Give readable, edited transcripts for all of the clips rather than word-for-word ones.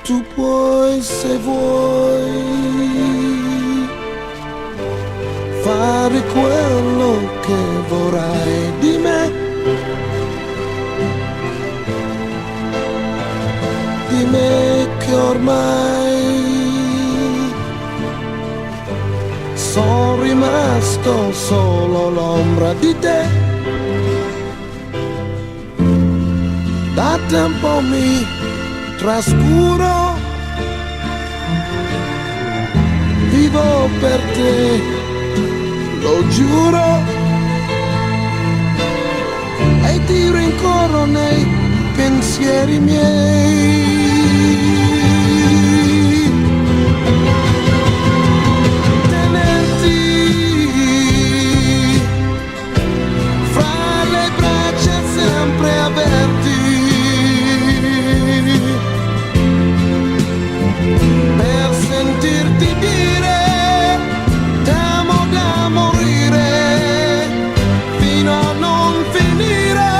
Tu puoi, se vuoi, fare quello che vorrai di me, di me che ormai sono rimasto solo l'ombra di te. Da tempo mi trascuro, vivo per te, lo giuro, e ti rincorro nei pensieri miei. Tenerti fra le braccia sempre aperti, per sentirti dire t'amo da morire, fino a non finire.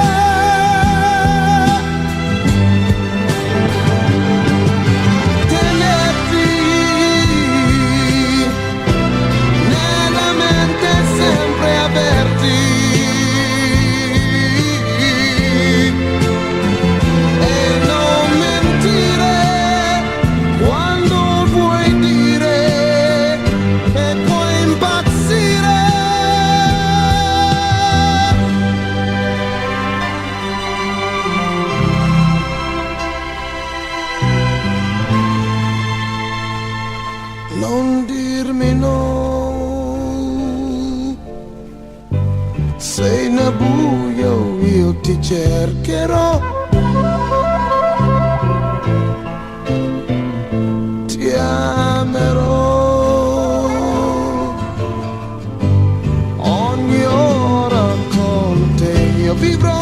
Tenerti nella mente sempre aperti, e non mentire quando vuoi dire che puoi impazzire. Non dirmi no, sei nel buio, io ti cercherò, ti amerò, ogni ora con te io vivrò,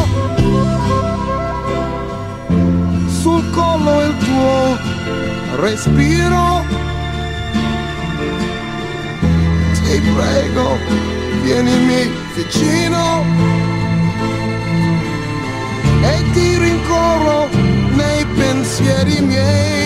sul collo il tuo respiro. Ti prego, vienimi vicino, e ti rincorro nei pensieri miei.